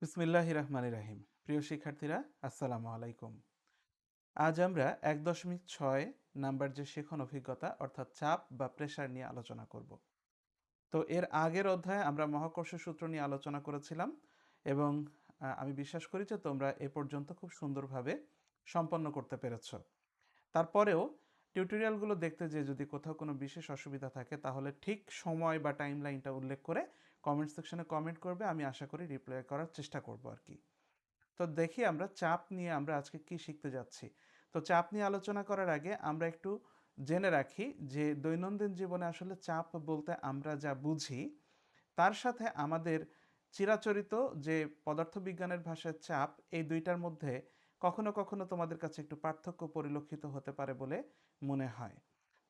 বিসমিল্লাহির রহমানির রহিম। প্রিয় শিক্ষার্থীরা, আসসালামু আলাইকুম। আজ আমরা ১.৬ নাম্বার যে শেখন অভিজ্ঞতা অর্থাৎ চাপ বা প্রেশার নিয়ে আলোচনা করব। তো এর আগের অধ্যায়ে আমরা মহাকর্ষ সূত্র নিয়ে আলোচনা করেছিলাম এবং আমি বিশ্বাস করি যে তোমরা এ পর্যন্ত খুব সুন্দরভাবে সম্পন্ন করতে পেরেছ। তারপরেও টিউটোরিয়ালগুলো দেখতে যেয়ে যদি কোথাও কোনো বিশেষ অসুবিধা থাকে তাহলে ঠিক সময় বা টাইমলাইনটা উল্লেখ করে কমেন্ট সেকশনে কমেন্ট করবে, আমি আশা করি রিপ্লাই করার চেষ্টা করব আর কি। তো দেখি আমরা চাপ নিয়ে আমরা আজকে কি শিখতে যাচ্ছি। তো চাপ নিয়ে আলোচনা করার আগে আমরা একটু জেনে রাখি যে দৈনন্দিন জীবনে আসলে চাপ বলতে আমরা যা বুঝি তার সাথে আমাদের চিরাচরিত যে পদার্থবিজ্ঞানের ভাষায় চাপ, এই দুইটার মধ্যে কখনো কখনো তোমাদের কাছে একটু পার্থক্য পরিলক্ষিত হতে পারে বলে মনে হয়।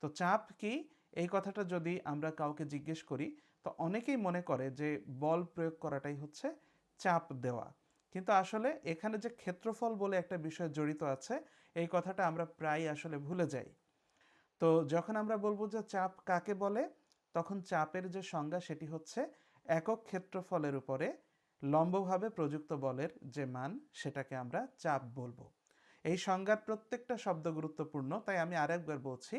তো চাপ কি, এই কথাটা যদি আমরা কাউকে জিজ্ঞেস করি তো অনেকেই মনে করে যে বল প্রয়োগ করাটাই হচ্ছে চাপ দেওয়া, কিন্তু আসলে এখানে যে ক্ষেত্রফল বলে একটা বিষয় জড়িত আছে এই কথাটা আমরা প্রায় আসলে ভুলে যাই। তো যখন আমরা বলবো যে চাপ কাকে বলে, তখন চাপের যে সংজ্ঞা সেটি হচ্ছে একক ক্ষেত্রফলের উপরে লম্বভাবে প্রযুক্ত বলের যে মান সেটাকে আমরা চাপ বলবো। এই সংজ্ঞার প্রত্যেকটা শব্দ গুরুত্বপূর্ণ, তাই আমি আরেকবার বলছি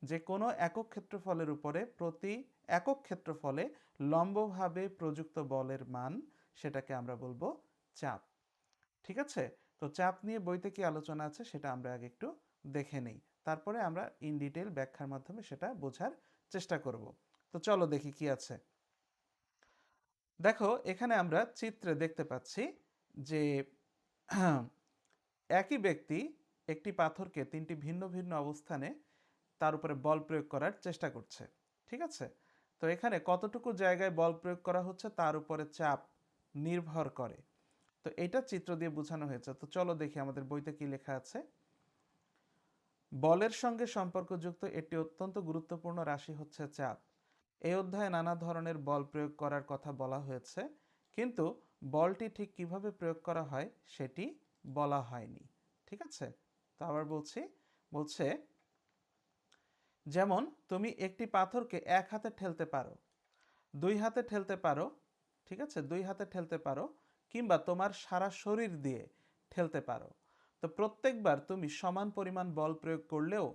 যে কোনো একক ক্ষেত্রফলের উপরে প্রতি একক ক্ষেত্রফলে লম্বভাবে প্রযুক্ত বলের মান সেটাকে আমরা বলবো চাপ। ঠিক আছে? তো চাপ নিয়ে বইতে কি আলোচনা আছে সেটা আমরা আগে একটু দেখে নেই, তারপরে আমরা ইন ডিটেইল ব্যাখ্যার মাধ্যমে সেটা বোঝার চেষ্টা করব। তো চলো দেখি কি আছে। দেখো এখানে আমরা চিত্রে দেখতে পাচ্ছি যে একই ব্যক্তি একটি পাথরকে তিনটি ভিন্ন ভিন্ন অবস্থানে তার উপরে বল প্রয়োগ করার চেষ্টা করছে। ঠিক আছে? তো এখানে কতটুকু জায়গায় বল প্রয়োগ করা হচ্ছে তার উপরে চাপ নির্ভর করে। তো এটা চিত্র দিয়ে বোঝানো হয়েছে। তো চলো দেখি আমাদের বইতে কি লেখা আছে। বলের সঙ্গে সম্পর্কযুক্ত একটি অত্যন্ত গুরুত্বপূর্ণ রাশি হচ্ছে চাপ। এই অধ্যায়ে নানা ধরনের বল প্রয়োগ করার কথা বলা হয়েছে, কিন্তু বলটি ঠিক কিভাবে প্রয়োগ করা হয় সেটি বলা হয়নি। ঠিক আছে? তো আবার বলছে যেমন তুমি একটি পাথরকে এক হাতে ঠেলতে পারো, দুই হাতে ঠেলতে পারো, ঠিক আছে, দুই হাতে ঠেলতে পারো, কিংবা তোমার সারা শরীর দিয়ে ঠেলতে পারো। তো প্রত্যেকবার তুমি সমান পরিমাণ বল প্রয়োগ করলেও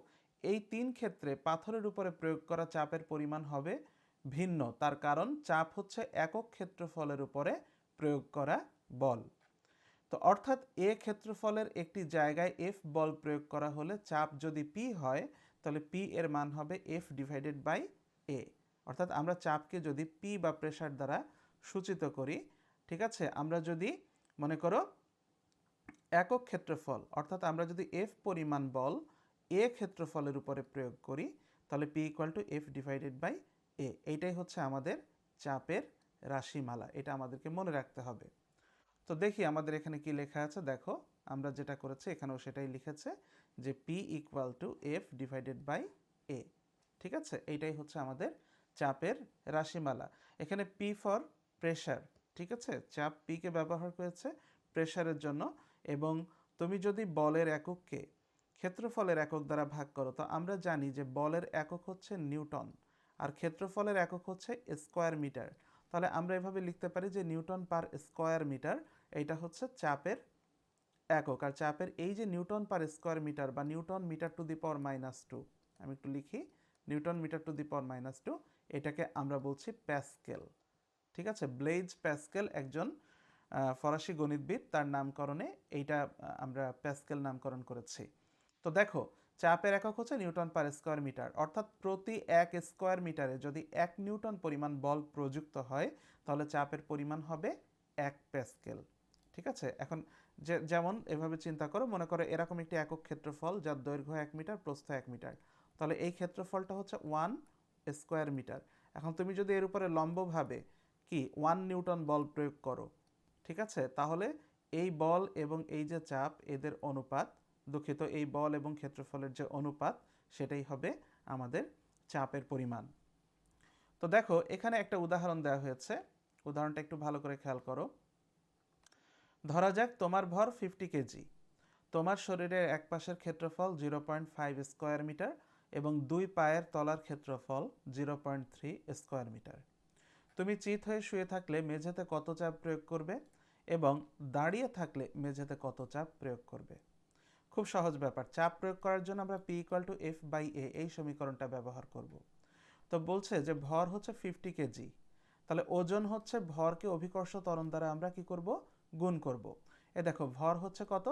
এই তিন ক্ষেত্রে পাথরের উপরে প্রয়োগ করা চাপের পরিমাণ হবে ভিন্ন, তার কারণ চাপ হচ্ছে একক ক্ষেত্রফলের উপরে প্রয়োগ করা বল। তো অর্থাৎ এ ক্ষেত্রফলের একটি জায়গায় এফ বল প্রয়োগ করা হলে চাপ যদি পি হয় তাহলে পি এর মান হবে এফ ডিভাইডেড বাই এ। অর্থাৎ আমরা চাপকে যদি পি বা প্রেসার দ্বারা সূচিত করি, ঠিক আছে, আমরা যদি মনে করো একক ক্ষেত্রফল অর্থাৎ আমরা যদি এফ পরিমাণ বল এ ক্ষেত্রফলের উপরে প্রয়োগ করি তাহলে P equal to F divided by A. এইটাই হচ্ছে আমাদের চাপের রাশিমালা, এটা আমাদেরকে মনে রাখতে হবে। তো দেখি আমাদের এখানে কি লেখা আছে। দেখো আমরা যেটা করেছি এখানেও সেটাই লিখেছে যে P equal to F divided by A. ঠিক আছে, এইটাই হচ্ছে আমাদের চাপের রাশিমালা। এখানে পি ফর প্রেশার, ঠিক আছে, চাপ পিকে ব্যবহার করেছে প্রেশারের জন্য। এবং তুমি যদি বলের একককে ক্ষেত্রফলের একক দ্বারা ভাগ করো তো আমরা জানি যে বলের একক হচ্ছে নিউটন আর ক্ষেত্রফলের একক হচ্ছে স্কোয়ার মিটার। তাহলে আমরা এভাবে লিখতে পারি যে নিউটন পার স্কোয়ার মিটার এইটা হচ্ছে চাপের একক। আর চাপের এই যে নিউটন পার স্কোয়ার মিটার বা নিউটন মিটার টু দি পাওয়ার -2, আমি একটু লিখি, নিউটন মিটার টু দি পাওয়ার -2, এটাকে আমরা বলছি প্যাসকেল। ঠিক আছে, ব্লেইজ প্যাসকেল একজন ফরাসি গণিতবিদ, তার নামকরণে এইটা আমরা প্যাসকেল নামকরণ করেছি। তো দেখো চাপের একক হচ্ছে নিউটন পার স্কোয়ার মিটার, অর্থাৎ প্রতি এক স্কোয়ার মিটারে যদি 1 নিউটন পরিমাণ বল প্রযুক্ত হয় তাহলে চাপের পরিমাণ হবে 1 প্যাসকেল। ঠিক আছে, এখন যেমন এভাবে চিন্তা করো, মনে করো এরকম একটি একক ক্ষেত্রফল যার দৈর্ঘ্য 1 মিটার, প্রস্থ 1 মিটার, তাহলে এই ক্ষেত্রফলটা হচ্ছে 1 স্কোয়ার মিটার। এখন তুমি যদি এর উপরে লম্বভাবে কি 1 নিউটন বল প্রয়োগ করো, ঠিক আছে, তাহলে এই বল এবং এই যে চাপ এদের অনুপাত, দুঃখিত, এই বল এবং ক্ষেত্রফলের যে অনুপাত সেটাই হবে আমাদের চাপের পরিমাণ। তো দেখো এখানে একটা উদাহরণ দেওয়া হয়েছে, উদাহরণটা একটু ভালো করে খেয়াল করো। ধরা যাক তোমার ভর 50 কেজি, তোমার শরীরের এক পাশের ক্ষেত্রফল 0.5 স্কোয়ার মিটার এবং দুই পায়ের তলার ক্ষেত্রফল 0.3 স্কোয়ার মিটার। তুমি চিত হয়ে শুয়ে থাকলে মেঝেতে কত চাপ প্রয়োগ করবে? এবং দাঁড়িয়ে থাকলে মেঝেতে কত চাপ প্রয়োগ করবে। খুব সহজ ব্যাপার। চাপ প্রয়োগ করার জন্য আমরা P = F/A এই সমীকরণটা ব্যবহার করব। তো বলছে যে ভর হচ্ছে 50 কেজি, তাহলে ওজন হচ্ছে ভরকে অভিকর্ষ ত্বরণ দ্বারা আমরা কি করব, গুণ করব। এ দেখো ভর হচ্ছে কত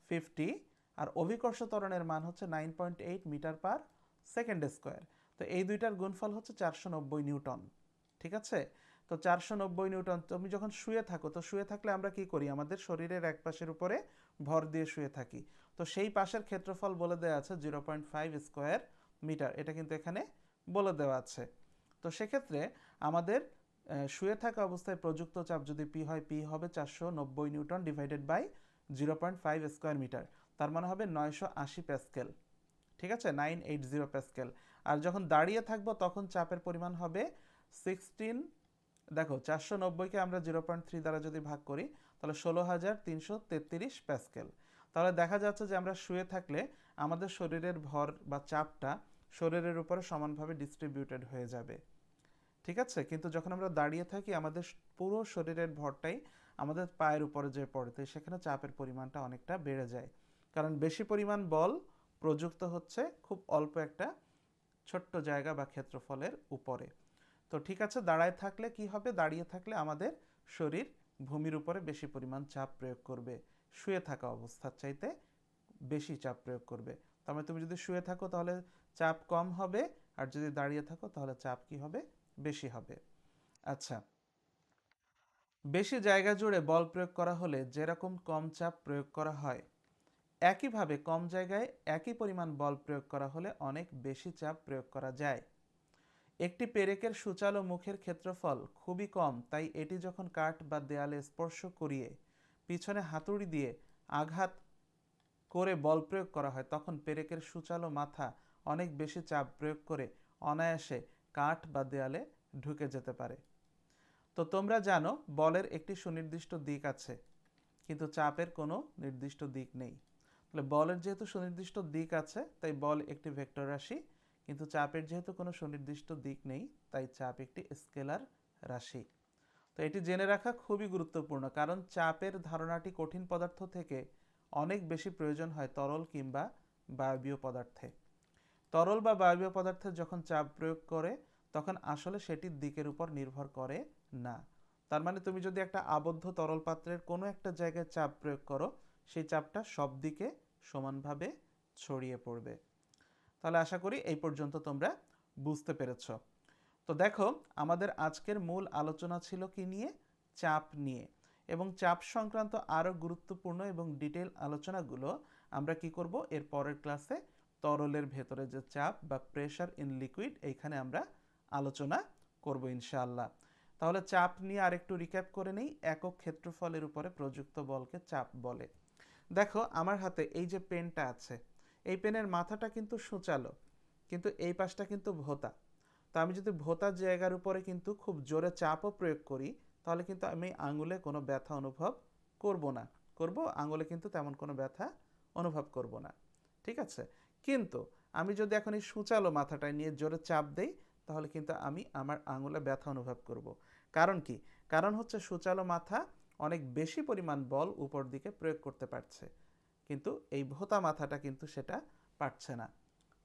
50 আর অভিকর্ষ ত্বরণের মান হচ্ছে 9.8 মিটার পার সেকেন্ড স্কোয়ার। তো এই দুইটার গুণফল হচ্ছে 490 নিউটন। ঠিক আছে, তো 490 নিউটন। তুমি যখন শুয়ে থাকো, তো শুয়ে থাকলে আমরা কি করি, আমাদের শরীরের এক পাশের উপরে ভর দিয়ে শুয়ে থাকি। তো সেই পাশের ক্ষেত্রফল বলে দেওয়া আছে 0.5 স্কোয়ার মিটার, এটা কিন্তু এখানে বলে দেওয়া আছে। তো সেক্ষেত্রে আমাদের শুয়ে থাকা অবস্থায় প্রযুক্ত চাপ যদি পি হয়, পি হবে 490 newton divided by 0.5 square metre, তার মানে হবে 980 প্যাসকেল। ঠিক আছে, 980 প্যাসকেল। আর যখন দাঁড়িয়ে থাকবো তখন চাপের পরিমাণ হবে 16, দেখো 490কে আমরা 0.3 দ্বারা যদি ভাগ করি তাহলে 16,333 প্যাসকেল। তাহলে দেখা যাচ্ছে যে আমরা শুয়ে থাকলে আমাদের শরীরের ভর বা চাপটা শরীরের উপরে সমানভাবে ডিস্ট্রিবিউটেড হয়ে যাবে। ঠিক আছে, কিন্তু যখন আমরা দাঁড়িয়ে থাকি আমাদের পুরো শরীরের ভরটাই আমাদের পায়ের উপরে যে পড়ে, তো সেখানে চাপের পরিমাণটা অনেকটা বেড়ে যায়, কারণ বেশি পরিমাণ বল প্রযুক্ত হচ্ছে খুব অল্প একটা ছোট্ট জায়গা বা ক্ষেত্রফলের উপরে। তো ঠিক আছে, দাঁড়ায় থাকলে কি হবে, দাঁড়িয়ে থাকলে আমাদের শরীর ভূমির উপরে বেশি পরিমাণ চাপ প্রয়োগ করবে, শুয়ে থাকা অবস্থার চাইতে বেশি চাপ প্রয়োগ করবে। তার মানে তুমি যদি শুয়ে থাকো তাহলে চাপ কম হবে, আর যদি দাঁড়িয়ে থাকো তাহলে চাপ কি হবে, বেশি হবে। আচ্ছা, বেশি জায়গা জুড়ে বল প্রয়োগ করা হলে যেরকম কম চাপ প্রয়োগ করা হয়, একইভাবে কম জায়গায় একই পরিমাণ বল প্রয়োগ করা হলে অনেক বেশি চাপ প্রয়োগ করা যায়। একটি পেরেকের সূচালো মুখের ক্ষেত্রফল খুবই কম, তাই এটি যখন কাঠ বা দেয়ালে স্পর্শ করিয়ে পিছনে হাতুড়ি দিয়ে আঘাত করে বল প্রয়োগ করা হয়, তখন পেরেকের সূচালো মাথা অনেক বেশি চাপ প্রয়োগ করে অনায়াসে কাঠ বা দেয়ালে ঢুকে যেতে পারে। তো তোমরা জানো বলের একটি সুনির্দিষ্ট দিক আছে, কিন্তু চাপের কোনো নির্দিষ্ট দিক নেই। তাহলে বলের যেহেতু সুনির্দিষ্ট দিক আছে তাই বল একটি ভেক্টর রাশি, কিন্তু চাপের যেহেতু কোনো সুনির্দিষ্ট দিক নেই তাই চাপ একটি স্কেলার রাশি। তো এটি জেনে রাখা খুবই গুরুত্বপূর্ণ, কারণ চাপের ধারণাটি কঠিন পদার্থ থেকে অনেক বেশি প্রয়োজন হয় তরল কিংবা বায়বীয় পদার্থে। তরল বা বায়বীয় পদার্থে যখন চাপ প্রয়োগ করে তখন আসলে সেটির দিকের উপর নির্ভর করে না। তার মানে তুমি যদি একটা আবদ্ধ তরল পাত্রের কোনো একটা জায়গায় চাপ প্রয়োগ করো, সেই চাপটা সব দিকে সমানভাবে ছড়িয়ে পড়বে। তাহলে আশা করি এই পর্যন্ত তোমরা বুঝতে পেরেছ। তো দেখো, আমাদের আজকের মূল আলোচনা ছিল কি নিয়ে, চাপ নিয়ে। এবং চাপ সংক্রান্ত আরও গুরুত্বপূর্ণ এবং ডিটেল আলোচনাগুলো আমরা কি করব, এর পরের ক্লাসে তরলের ভেতরে যে চাপ বা প্রেশার ইন লিকুইড, এইখানে আমরা আলোচনা করব ইনশাআল্লাহ। তাহলে চাপ নিয়ে আরেকটু রিক্যাপ করে নেই। একক ক্ষেত্রফলের উপরে প্রযুক্ত বলকে চাপ বলে। দেখো আমার হাতে এই যে পেনটা আছে, এই পেনের মাথাটা কিন্তু সূচালো, কিন্তু এই পাশটা কিন্তু ভোঁতা। তো আমি যদি ভোঁতার জায়গার উপরে কিন্তু খুব জোরে চাপও প্রয়োগ করি, তাহলে কিন্তু আমি আঙুলে কোনো ব্যথা অনুভব করব না, আঙুলে কিন্তু তেমন কোনো ব্যথা অনুভব করব না। ঠিক আছে, কিন্তু আমি যদি এখন এই সূচালো মাথাটায় নিয়ে জোরে চাপ দেই, তাহলে কিন্তু আমি আমার আঙুলে ব্যথা অনুভব করব। কারণ কি, কারণ হচ্ছে সূচালো মাথা অনেক বেশি পরিমাণ বল উপর দিকে প্রয়োগ করতে পারছে, কিন্তু এই ভোঁতা মাথাটা কিন্তু সেটা পারছে না।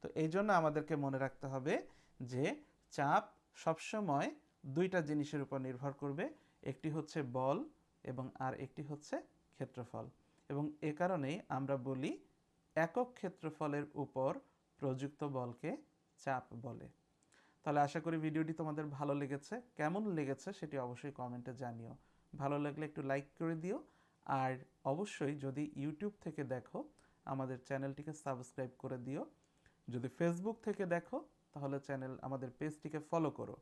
তো এই জন্য আমাদেরকে মনে রাখতে হবে যে চাপ সবসময় দুইটা জিনিসের উপর নির্ভর করবে, একটি হচ্ছে বল এবং আর একটি হচ্ছে ক্ষেত্রফল। এবং এ কারণেই আমরা বলি একক ক্ষেত্রফলের উপর প্রযুক্ত বলকে চাপ বলে। তাহলে আশা করি ভিডিওটি তোমাদের ভালো লেগেছে। কেমন লেগেছে সেটি অবশ্যই কমেন্টে জানিও। ভালো লাগলে একটু লাইক করে দিও, আর অবশ্যই যদি ইউটিউব থেকে দেখো আমাদের চ্যানেলটিকে সাবস্ক্রাইব করে দিও। যদি ফেসবুক থেকে দেখো তাহলে আমাদের পেজটিকে ফলো করো।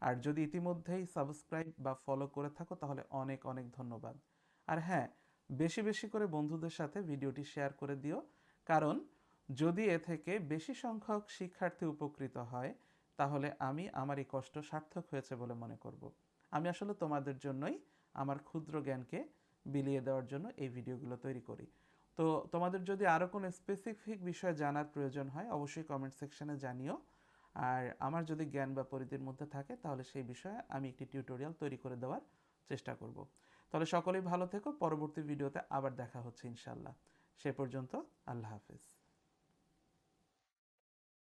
আর যদি ইতিমধ্যেই সাবস্ক্রাইব বা ফলো করে থাকো তাহলে অনেক অনেক ধন্যবাদ। আর হ্যাঁ, বেশি বেশি করে বন্ধুদের সাথে ভিডিওটি শেয়ার করে দিও, কারণ যদি এ থেকে বেশি সংখ্যক শিক্ষার্থী উপকৃত হয় তাহলে আমি আমার এই কষ্ট সার্থক হয়েছে বলে মনে করব। আমি আসলে তোমাদের জন্যই আমার ক্ষুদ্র জ্ঞানকে বিলিয়ে দেওয়ার জন্য এই ভিডিওগুলো তৈরি করি। তো তোমাদের যদি আরও কোনো স্পেসিফিক বিষয় জানার প্রয়োজন হয় অবশ্যই কমেন্ট সেকশনে জানিও। আর আমার যদি জ্ঞান বা পরিধির মধ্যে থাকে তাহলে সেই বিষয়ে আমি একটি টিউটোরিয়াল তৈরি করে দেওয়ার চেষ্টা করব। তাহলে সকলেই ভালো থেকো, পরবর্তী ভিডিওতে আবার দেখা হচ্ছে ইনশাল্লাহ। সে পর্যন্ত আল্লাহ হাফেজ।